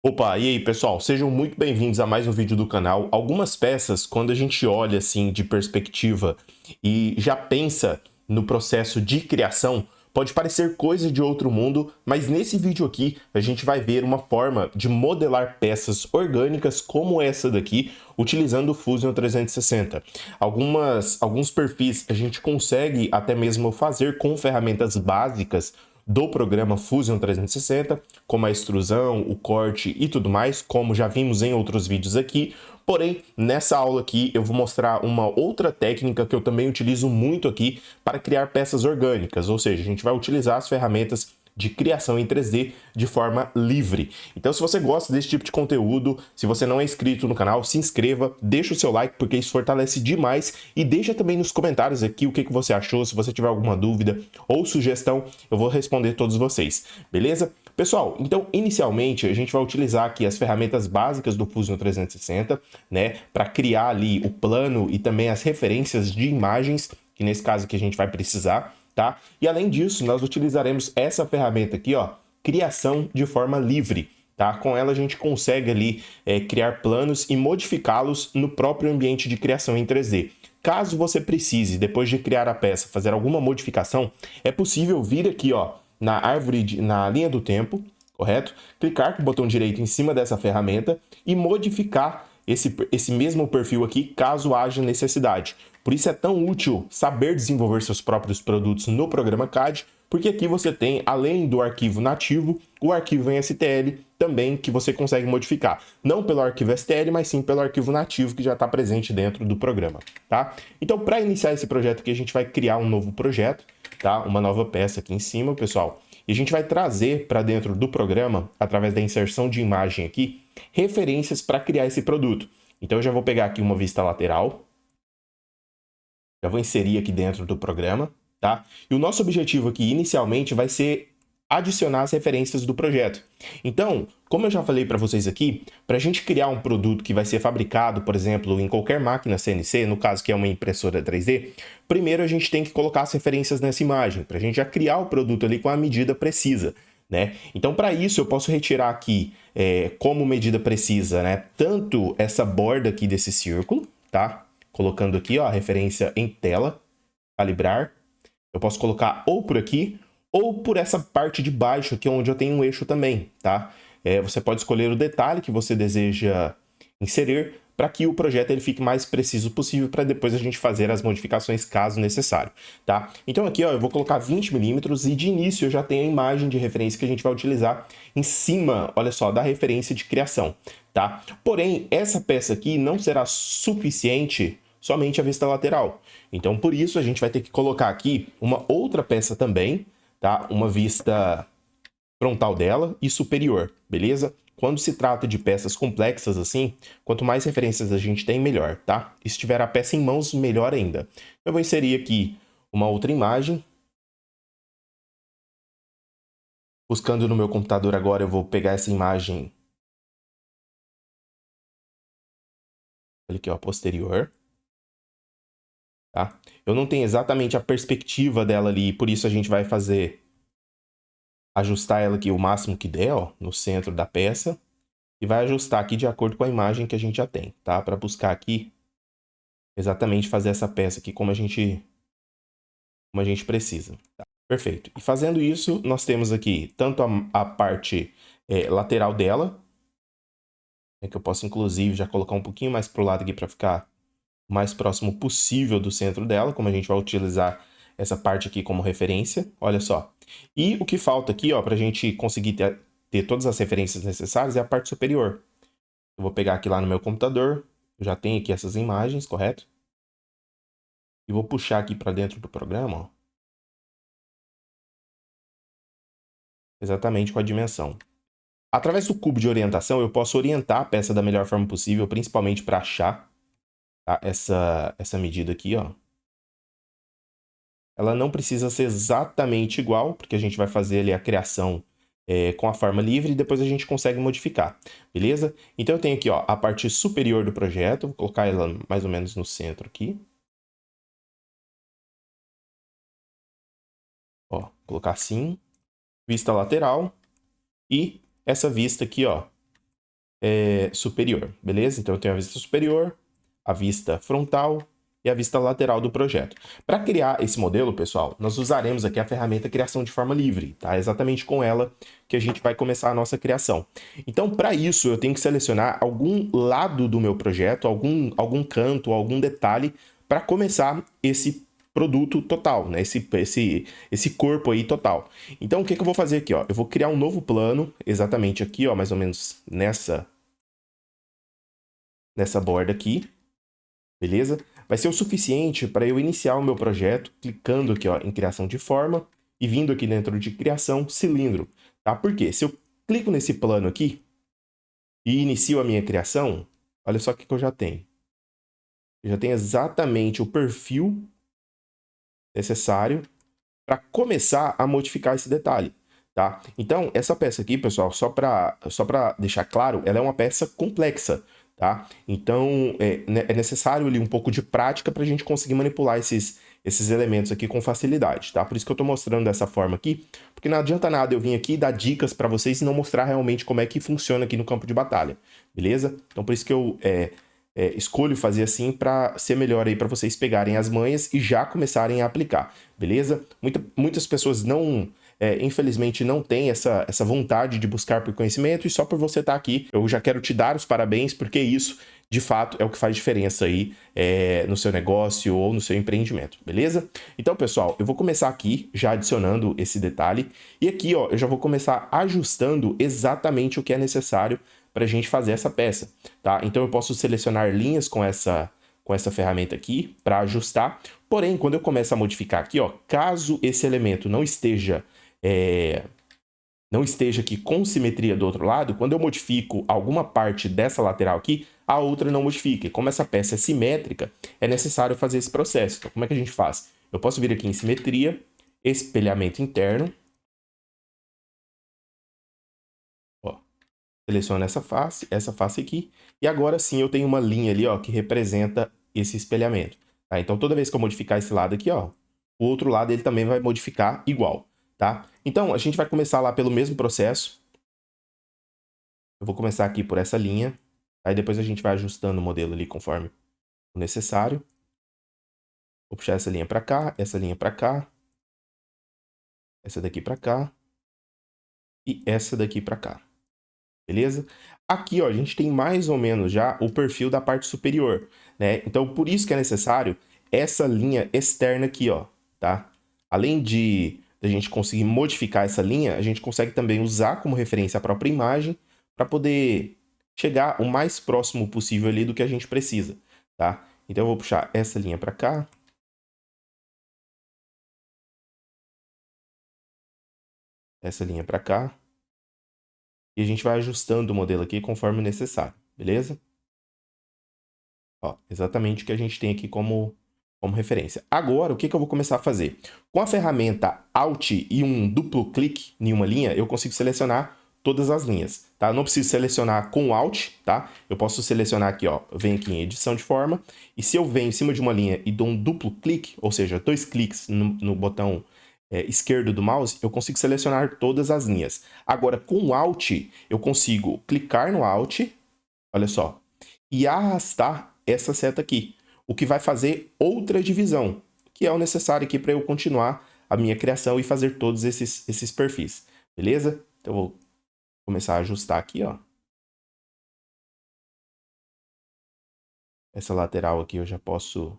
Opa, e aí pessoal, sejam muito bem-vindos a mais um vídeo do canal. Algumas peças, quando a gente olha assim de perspectiva e já pensa no processo de criação, pode parecer coisa de outro mundo, mas nesse vídeo aqui a gente vai ver uma forma de modelar peças orgânicas como essa daqui, utilizando o Fusion 360. Alguns perfis a gente consegue até mesmo fazer com ferramentas básicas do programa Fusion 360, como a extrusão, o corte e tudo mais, como já vimos em outros vídeos aqui. Porém, nessa aula aqui eu vou mostrar uma outra técnica que eu também utilizo muito aqui para criar peças orgânicas, ou seja, a gente vai utilizar as ferramentas de criação em 3D de forma livre. Então, se você gosta desse tipo de conteúdo, se você não é inscrito no canal, se inscreva, deixa o seu like, porque isso fortalece demais, e deixa também nos comentários aqui o que você achou, se você tiver alguma dúvida ou sugestão, eu vou responder todos vocês, beleza? Pessoal, então, inicialmente, a gente vai utilizar aqui as ferramentas básicas do Fusion 360, né, para criar ali o plano e também as referências de imagens, que nesse caso aqui a gente vai precisar, tá? E além disso, nós utilizaremos essa ferramenta aqui, ó, criação de forma livre, tá? Com ela a gente consegue ali criar planos e modificá-los no próprio ambiente de criação em 3D. Caso você precise, depois de criar a peça, fazer alguma modificação, é possível vir aqui, ó, na árvore, na linha do tempo, correto? Clicar com o botão direito em cima dessa ferramenta e modificar esse mesmo perfil aqui, caso haja necessidade. Por isso é tão útil saber desenvolver seus próprios produtos no programa CAD, porque aqui você tem, além do arquivo nativo, o arquivo em STL também que você consegue modificar. Não pelo arquivo STL, mas sim pelo arquivo nativo que já está presente dentro do programa, tá? Então, para iniciar esse projeto aqui, a gente vai criar um novo projeto, tá? Uma nova peça aqui em cima, pessoal. E a gente vai trazer para dentro do programa, através da inserção de imagem aqui, referências para criar esse produto. Então, eu já vou pegar aqui uma vista lateral, já vou inserir aqui dentro do programa, tá? E o nosso objetivo aqui, inicialmente, vai ser adicionar as referências do projeto. Então, como eu já falei para vocês aqui, para a gente criar um produto que vai ser fabricado, por exemplo, em qualquer máquina CNC, no caso que é uma impressora 3D, primeiro a gente tem que colocar as referências nessa imagem, para a gente já criar o produto ali com a medida precisa, né? Então, para isso, eu posso retirar aqui, como medida precisa, né, tanto essa borda aqui desse círculo, tá? Colocando aqui, ó, a referência em tela, calibrar. Eu posso colocar ou por aqui, ou por essa parte de baixo aqui, onde eu tenho um eixo também, tá? Você pode escolher o detalhe que você deseja inserir para que o projeto ele fique mais preciso possível para depois a gente fazer as modificações caso necessário, tá? Então aqui, ó, eu vou colocar 20 milímetros e de início eu já tenho a imagem de referência que a gente vai utilizar em cima, olha só, da referência de criação, tá? Porém, essa peça aqui não será suficiente somente a vista lateral. Então, por isso, a gente vai ter que colocar aqui uma outra peça também, tá? Uma vista frontal dela e superior, beleza? Quando se trata de peças complexas assim, quanto mais referências a gente tem, melhor, tá? E se tiver a peça em mãos, melhor ainda. Eu vou inserir aqui uma outra imagem. Buscando no meu computador agora, eu vou pegar essa imagem. Olha aqui, ó, posterior. Tá? Eu não tenho exatamente a perspectiva dela ali, por isso a gente vai ajustar ela aqui o máximo que der, ó, no centro da peça. E vai ajustar aqui de acordo com a imagem que a gente já tem, tá? Para buscar aqui exatamente fazer essa peça aqui como a gente precisa. Tá? Perfeito. E fazendo isso, nós temos aqui tanto a parte lateral dela, que eu posso inclusive já colocar um pouquinho mais para o lado aqui para ficar o mais próximo possível do centro dela, como a gente vai utilizar essa parte aqui como referência, olha só. E o que falta aqui, ó, para a gente conseguir ter todas as referências necessárias é a parte superior. Eu vou pegar aqui lá no meu computador, eu já tenho aqui essas imagens, correto? E vou puxar aqui para dentro do programa, ó, exatamente com a dimensão. Através do cubo de orientação, eu posso orientar a peça da melhor forma possível, principalmente para achar, tá, essa medida aqui, ó. Ela não precisa ser exatamente igual, porque a gente vai fazer ali a criação com a forma livre e depois a gente consegue modificar, beleza? Então eu tenho aqui, ó, a parte superior do projeto, vou colocar ela mais ou menos no centro aqui. Ó, colocar assim, vista lateral e essa vista aqui, ó, superior, beleza? Então eu tenho a vista superior, a vista frontal e a vista lateral do projeto. Para criar esse modelo, pessoal, nós usaremos aqui a ferramenta Criação de Forma Livre, tá? É exatamente com ela que a gente vai começar a nossa criação. Então, para isso, eu tenho que selecionar algum lado do meu projeto, algum canto, algum detalhe, para começar esse produto total, né? Esse corpo aí total. Então, o que eu vou fazer aqui, ó? Eu vou criar um novo plano, exatamente aqui, ó, mais ou menos nessa borda aqui, beleza? Vai ser o suficiente para eu iniciar o meu projeto, clicando aqui, ó, em criação de forma e vindo aqui dentro de criação cilindro, tá? Por quê? Se eu clico nesse plano aqui e inicio a minha criação, olha só o que eu já tenho. Eu já tenho exatamente o perfil necessário para começar a modificar esse detalhe, tá? Então, essa peça aqui, pessoal, só para deixar claro, ela é uma peça complexa, tá? Então, é necessário ali um pouco de prática para a gente conseguir manipular esses elementos aqui com facilidade, tá? Por isso que eu estou mostrando dessa forma aqui, porque não adianta nada eu vir aqui dar dicas para vocês e não mostrar realmente como é que funciona aqui no campo de batalha, beleza? Então, por isso que eu escolho fazer assim para ser melhor aí para vocês pegarem as manhas e já começarem a aplicar, beleza? Muitas pessoas não, infelizmente, não têm essa vontade de buscar por conhecimento e só por você estar aqui, eu já quero te dar os parabéns, porque isso, de fato, é o que faz diferença aí no seu negócio ou no seu empreendimento, beleza? Então, pessoal, eu vou começar aqui já adicionando esse detalhe e aqui, ó, eu já vou começar ajustando exatamente o que é necessário para a gente fazer essa peça, tá? Então eu posso selecionar linhas com essa ferramenta aqui para ajustar. Porém, quando eu começo a modificar aqui, ó, caso esse elemento não esteja aqui com simetria do outro lado, quando eu modifico alguma parte dessa lateral aqui, a outra não modifica. E como essa peça é simétrica, é necessário fazer esse processo. Então, como é que a gente faz? Eu posso vir aqui em simetria, espelhamento interno. Seleciono essa face aqui, e agora sim eu tenho uma linha ali, ó, que representa esse espelhamento. Tá? Então, toda vez que eu modificar esse lado aqui, ó, o outro lado ele também vai modificar igual, tá? Então, a gente vai começar lá pelo mesmo processo. Eu vou começar aqui por essa linha, aí depois a gente vai ajustando o modelo ali conforme o necessário. Vou puxar essa linha para cá, essa linha para cá, essa daqui para cá e essa daqui para cá. Beleza? Aqui, ó, a gente tem mais ou menos já o perfil da parte superior, né? Então, por isso que é necessário essa linha externa aqui, ó, tá? Além de a gente conseguir modificar essa linha, a gente consegue também usar como referência a própria imagem para poder chegar o mais próximo possível ali do que a gente precisa, tá? Então, eu vou puxar essa linha para cá. Essa linha para cá. E a gente vai ajustando o modelo aqui conforme necessário, beleza? Ó, exatamente o que a gente tem aqui como referência. Agora, o que eu vou começar a fazer? Com a ferramenta Alt e um duplo clique em uma linha, eu consigo selecionar todas as linhas, tá? Eu não preciso selecionar com Alt, tá? Eu posso selecionar aqui, ó, eu venho aqui em edição de forma, e se eu venho em cima de uma linha e dou um duplo clique, ou seja, 2 cliques no botão esquerdo do mouse, eu consigo selecionar todas as linhas. Agora, com Alt, eu consigo clicar no Alt, olha só, e arrastar essa seta aqui, o que vai fazer outra divisão, que é o necessário aqui para eu continuar a minha criação e fazer todos esses perfis, beleza? Então, eu vou começar a ajustar aqui, ó. Essa lateral aqui eu já posso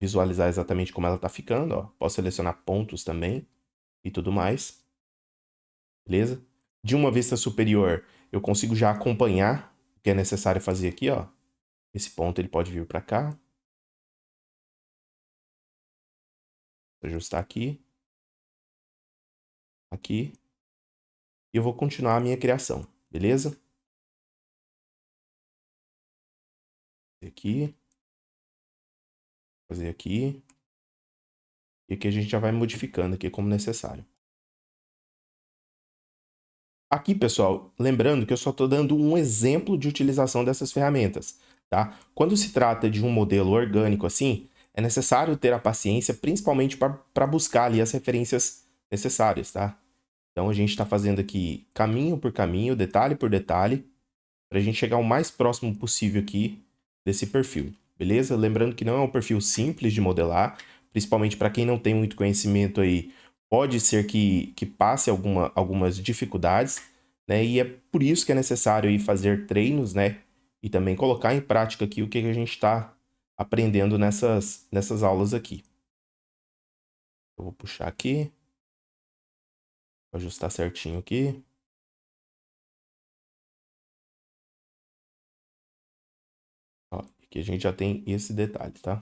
visualizar exatamente como ela está ficando, ó. Posso selecionar pontos também e tudo mais, beleza? De uma vista superior, eu consigo já acompanhar o que é necessário fazer aqui, ó. Esse ponto ele pode vir para cá. Vou ajustar aqui. Aqui. E eu vou continuar a minha criação, beleza? Aqui. Fazer aqui. E aqui a gente já vai modificando aqui como necessário. Aqui, pessoal, lembrando que eu só estou dando um exemplo de utilização dessas ferramentas, tá? Quando se trata de um modelo orgânico assim, é necessário ter a paciência, principalmente para buscar ali as referências necessárias, tá? Então a gente está fazendo aqui caminho por caminho, detalhe por detalhe, para a gente chegar o mais próximo possível aqui desse perfil, beleza? Lembrando que não é um perfil simples de modelar, principalmente para quem não tem muito conhecimento aí, pode ser que passe algumas dificuldades, né? E é por isso que é necessário aí fazer treinos, né? E também colocar em prática aqui o que a gente está aprendendo nessas aulas aqui. Eu vou puxar aqui, vou ajustar certinho aqui. Ó, aqui a gente já tem esse detalhe, tá?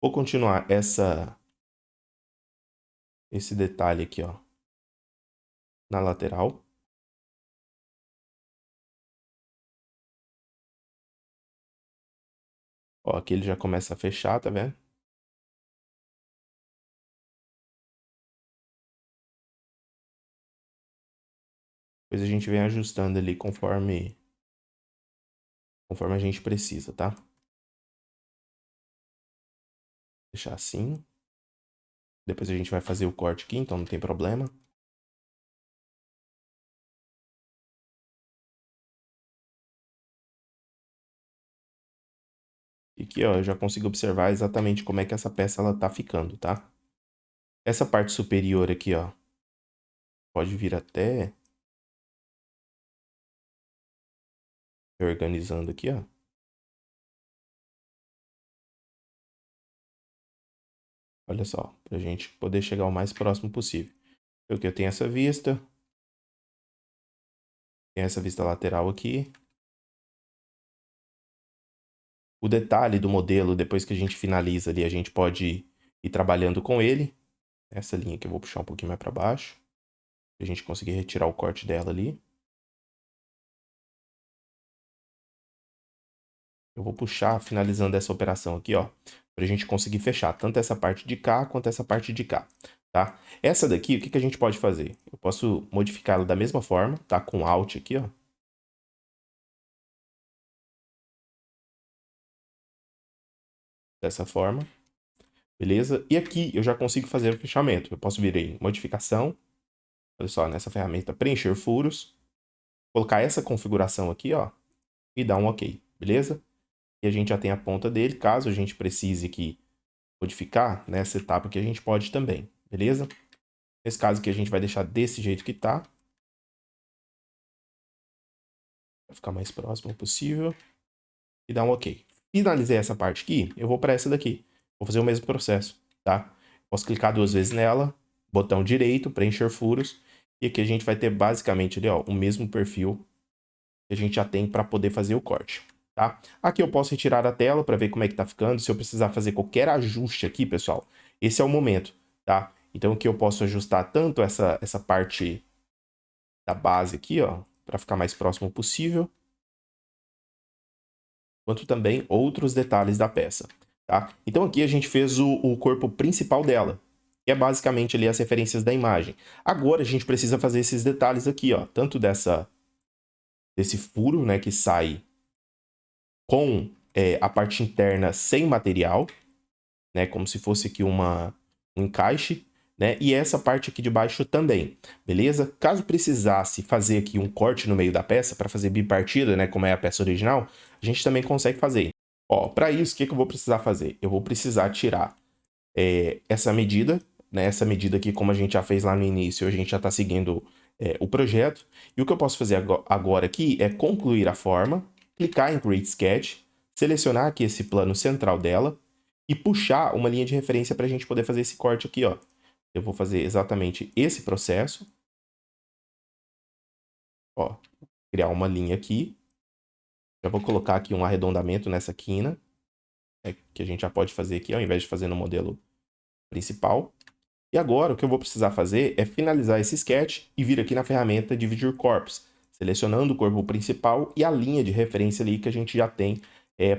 Vou continuar esse detalhe aqui, ó, na lateral. Ó, aqui ele já começa a fechar, tá vendo? Depois a gente vem ajustando ali conforme a gente precisa, tá? Deixar assim. Depois a gente vai fazer o corte aqui, então não tem problema. E aqui, ó, eu já consigo observar exatamente como é que essa peça ela tá ficando, tá? Essa parte superior aqui, ó, pode vir até organizando aqui, ó. Olha só, pra gente poder chegar o mais próximo possível. Porque eu tenho essa vista. Tem essa vista lateral aqui. O detalhe do modelo, depois que a gente finaliza ali, a gente pode ir trabalhando com ele. Essa linha que eu vou puxar um pouquinho mais para baixo. Pra gente conseguir retirar o corte dela ali. Eu vou puxar, finalizando essa operação aqui, ó. Pra gente conseguir fechar tanto essa parte de cá, quanto essa parte de cá, tá? Essa daqui, o que a gente pode fazer? Eu posso modificá-la da mesma forma, tá? Com Alt aqui, ó. Dessa forma. Beleza? E aqui eu já consigo fazer o fechamento. Eu posso vir em modificação. Olha só, nessa ferramenta preencher furos. Colocar essa configuração aqui, ó. E dar um OK, beleza? E a gente já tem a ponta dele. Caso a gente precise aqui modificar nessa etapa aqui, a gente pode também, beleza? Nesse caso aqui a gente vai deixar desse jeito que tá. Vai ficar mais próximo possível. E dar um OK. Finalizei essa parte aqui, eu vou para essa daqui. Vou fazer o mesmo processo, tá? Posso clicar 2 vezes nela, botão direito, preencher furos. E aqui a gente vai ter basicamente ali, ó, o mesmo perfil que a gente já tem para poder fazer o corte, tá? Aqui eu posso retirar a tela para ver como é que tá ficando. Se eu precisar fazer qualquer ajuste aqui, pessoal, esse é o momento, tá? Então aqui eu posso ajustar tanto essa parte da base aqui, ó, para ficar mais próximo possível, quanto também outros detalhes da peça, tá? Então aqui a gente fez o corpo principal dela, que é basicamente ali as referências da imagem. Agora a gente precisa fazer esses detalhes aqui, ó, tanto desse furo, né, que sai com a parte interna sem material, né, como se fosse aqui um encaixe, né, e essa parte aqui de baixo também, beleza? Caso precisasse fazer aqui um corte no meio da peça para fazer bipartida, né, como é a peça original, a gente também consegue fazer. Ó, para isso, o que eu vou precisar fazer? Eu vou precisar tirar essa medida, né, essa medida aqui, como a gente já fez lá no início, a gente já está seguindo o projeto, e o que eu posso fazer agora aqui é concluir a forma, clicar em Create Sketch, selecionar aqui esse plano central dela, e puxar uma linha de referência para a gente poder fazer esse corte aqui, ó. Eu vou fazer exatamente esse processo. Ó, criar uma linha aqui. Já vou colocar aqui um arredondamento nessa quina, que a gente já pode fazer aqui, ao invés de fazer no modelo principal. E agora, o que eu vou precisar fazer é finalizar esse sketch e vir aqui na ferramenta Dividir Corpos, selecionando o corpo principal e a linha de referência ali que a gente já tem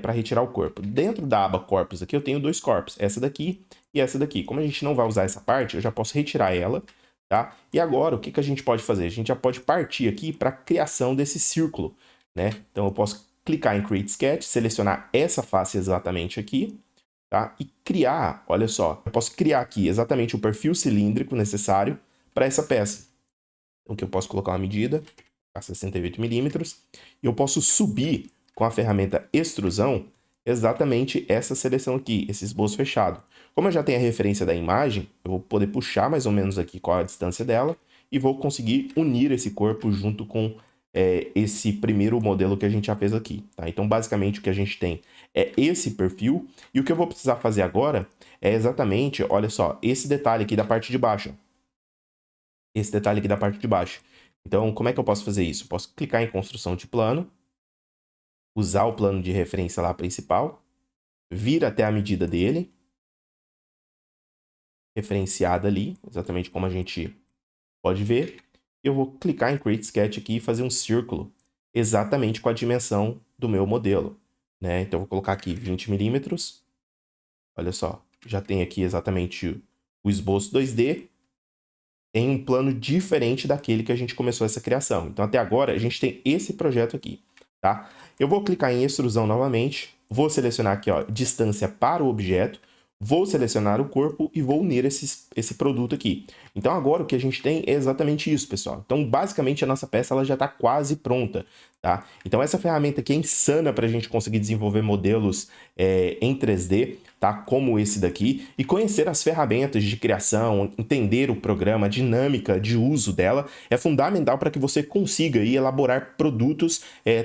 para retirar o corpo. Dentro da aba Corpos aqui eu tenho 2 corpos, essa daqui e essa daqui. Como a gente não vai usar essa parte, eu já posso retirar ela, tá? E agora, o que a gente pode fazer? A gente já pode partir aqui para a criação desse círculo, né? Então eu posso clicar em Create Sketch, selecionar essa face exatamente aqui, tá? E criar, olha só, eu posso criar aqui exatamente o perfil cilíndrico necessário para essa peça. Então, aqui eu posso colocar uma medida, a 68 milímetros, e eu posso subir com a ferramenta extrusão exatamente essa seleção aqui, esse esboço fechado. Como eu já tenho a referência da imagem, eu vou poder puxar mais ou menos aqui qual é a distância dela e vou conseguir unir esse corpo junto com esse primeiro modelo que a gente já fez aqui, tá? Então, basicamente, o que a gente tem é esse perfil, e o que eu vou precisar fazer agora é exatamente, olha só, esse detalhe aqui da parte de baixo. Esse detalhe aqui da parte de baixo. Então, como é que eu posso fazer isso? Eu posso clicar em construção de plano, usar o plano de referência lá principal, vir até a medida dele, referenciada ali, exatamente como a gente pode ver. Eu vou clicar em Create Sketch aqui e fazer um círculo, exatamente com a dimensão do meu modelo, né? Então, eu vou colocar aqui 20 milímetros. Olha só, já tem aqui exatamente o esboço 2D. Tem um plano diferente daquele que a gente começou essa criação. Então, até agora, a gente tem esse projeto aqui, tá? Eu vou clicar em extrusão novamente, vou selecionar aqui, ó, distância para o objeto, vou selecionar o corpo e vou unir esse produto aqui. Então, agora o que a gente tem é exatamente isso, pessoal. Então, basicamente, a nossa peça ela já está quase pronta, tá? Então, essa ferramenta aqui é insana para a gente conseguir desenvolver modelos em 3D, tá? Como esse daqui, e conhecer as ferramentas de criação, entender o programa, a dinâmica de uso dela, é fundamental para que você consiga aí elaborar produtos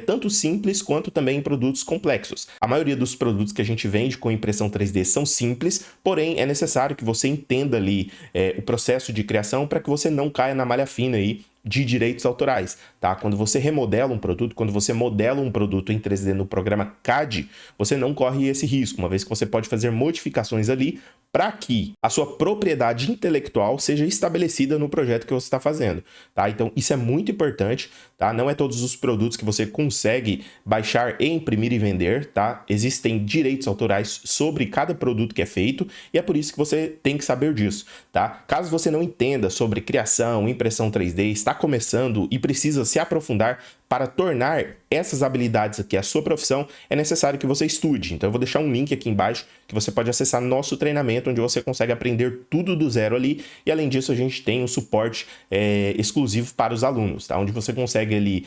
tanto simples quanto também produtos complexos. A maioria dos produtos que a gente vende com impressão 3D são simples, porém é necessário que você entenda ali o processo de criação para que você não caia na malha fina aí de direitos autorais, tá? Quando você remodela um produto, quando você modela um produto em 3D no programa CAD, você não corre esse risco, uma vez que você pode fazer modificações ali para que a sua propriedade intelectual seja estabelecida no projeto que você está fazendo, tá? Então, isso é muito importante, tá? Não é todos os produtos que você consegue baixar e imprimir e vender, tá? Existem direitos autorais sobre cada produto que é feito e é por isso que você tem que saber disso, tá? Caso você não entenda sobre criação, impressão 3D, está começando e precisa se aprofundar para tornar essas habilidades aqui a sua profissão, é necessário que você estude. Então eu vou deixar um link aqui embaixo que você pode acessar nosso treinamento, onde você consegue aprender tudo do zero ali. E além disso, a gente tem um suporte exclusivo para os alunos, tá? Onde você consegue ali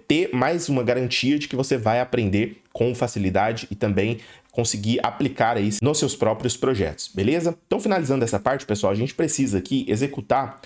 ter mais uma garantia de que você vai aprender com facilidade e também conseguir aplicar isso nos seus próprios projetos, beleza? Então, finalizando essa parte, pessoal, a gente precisa aqui executar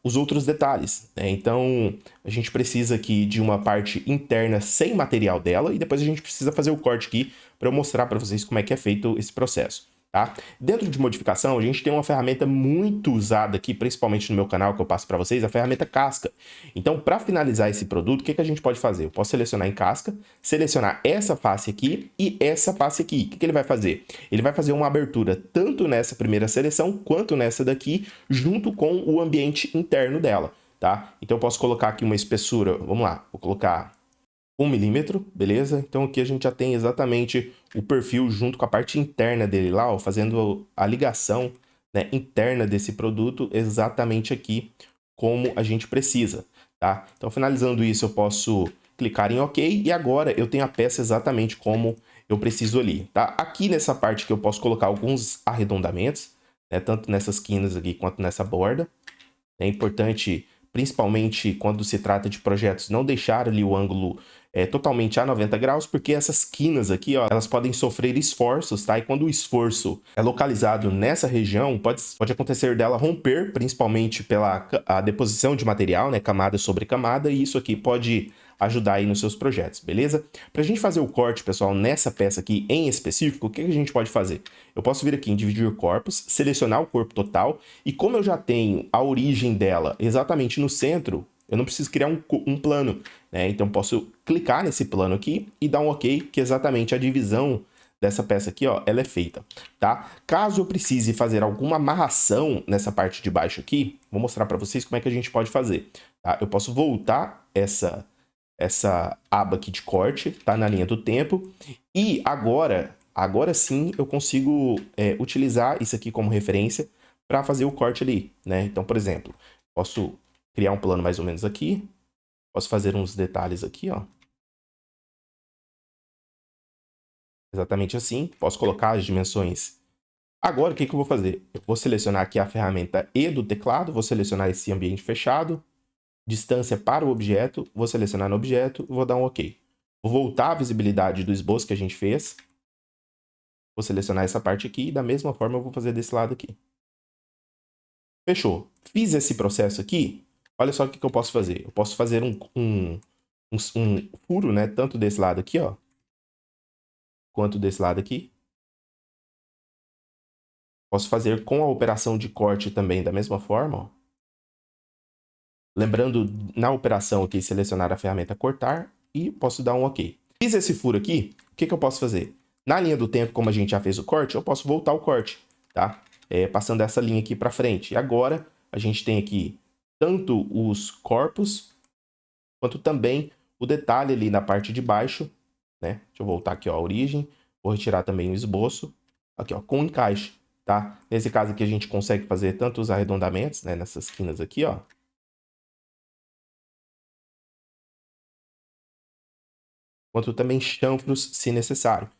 os outros detalhes, né? Então, a gente precisa aqui de uma parte interna sem material dela e depois a gente precisa fazer o corte aqui para eu mostrar para vocês como é que é feito esse processo, tá? Dentro de modificação, a gente tem uma ferramenta muito usada aqui, principalmente no meu canal, que eu passo para vocês, a ferramenta casca. Então, para finalizar esse produto, o que a gente pode fazer? Eu posso selecionar em casca, selecionar essa face aqui e essa face aqui. O que ele vai fazer? Ele vai fazer uma abertura tanto nessa primeira seleção quanto nessa daqui, junto com o ambiente interno dela, tá? Então, eu posso colocar aqui uma espessura, vamos lá, vou colocar 1 milímetro, beleza? Então aqui a gente já tem exatamente o perfil junto com a parte interna dele lá, ó, fazendo a ligação, né, interna desse produto exatamente aqui como a gente precisa, tá? Então finalizando isso eu posso clicar em OK e agora eu tenho a peça exatamente como eu preciso ali, tá? Aqui nessa parte que eu posso colocar alguns arredondamentos, né, tanto nessas quinas aqui quanto nessa borda. É importante, principalmente quando se trata de projetos, não deixar ali o ângulo totalmente a 90 graus, porque essas quinas aqui, ó, elas podem sofrer esforços, tá? E quando o esforço é localizado nessa região, pode acontecer dela romper, principalmente pela a deposição de material, né? Camada sobre camada, e isso aqui pode ajudar aí nos seus projetos, beleza? Para a gente fazer o corte, pessoal, nessa peça aqui em específico, o que a gente pode fazer? Eu posso vir aqui em dividir corpos, selecionar o corpo total, e como eu já tenho a origem dela exatamente no centro, eu não preciso criar um plano, né? Então posso clicar nesse plano aqui e dar um OK, que exatamente a divisão dessa peça aqui, ó, ela é feita, tá? Caso eu precise fazer alguma amarração nessa parte de baixo aqui, vou mostrar para vocês como é que a gente pode fazer, tá? Eu posso voltar essa aba aqui de corte, tá na linha do tempo, e agora sim eu consigo utilizar isso aqui como referência para fazer o corte ali, né? Então, por exemplo, posso criar um plano mais ou menos aqui, posso fazer uns detalhes aqui, ó. Exatamente assim, posso colocar as dimensões Agora, o que eu vou fazer? Eu vou selecionar aqui a ferramenta E do teclado, vou selecionar esse ambiente fechado, distância para o objeto, vou selecionar no objeto e vou dar um OK. Vou voltar à visibilidade do esboço que a gente fez. Vou selecionar essa parte aqui e da mesma forma eu vou fazer desse lado aqui. Fechou. Fiz esse processo aqui, olha só o que eu posso fazer. Eu posso fazer um furo, né? Tanto desse lado aqui, ó, quanto desse lado aqui. Posso fazer com a operação de corte também da mesma forma, ó. Lembrando, na operação aqui, selecionar a ferramenta cortar e posso dar um OK. Fiz esse furo aqui, o que eu posso fazer? Na linha do tempo, como a gente já fez o corte, eu posso voltar o corte, tá? Passando essa linha aqui para frente. E agora, a gente tem aqui tanto os corpos, quanto também o detalhe ali na parte de baixo, né? Deixa eu voltar aqui, ó, a origem. Vou retirar também o esboço. Aqui, ó, com encaixe, tá? Nesse caso aqui, a gente consegue fazer tanto os arredondamentos, né? Nessas esquinas aqui, ó. Quanto também chanfros, se necessário.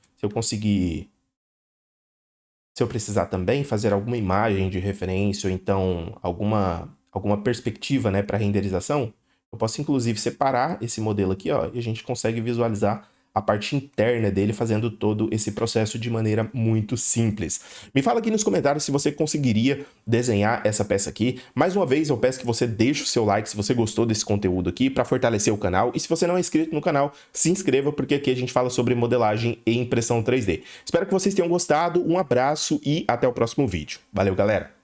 Se eu precisar também fazer alguma imagem de referência ou então alguma perspectiva, né, para renderização, eu posso inclusive separar esse modelo aqui, ó, e a gente consegue visualizar a parte interna dele fazendo todo esse processo de maneira muito simples. Me fala aqui nos comentários se você conseguiria desenhar essa peça aqui. Mais uma vez, eu peço que você deixe o seu like se você gostou desse conteúdo aqui para fortalecer o canal. E se você não é inscrito no canal, se inscreva, porque aqui a gente fala sobre modelagem e impressão 3D. Espero que vocês tenham gostado, um abraço e até o próximo vídeo. Valeu, galera!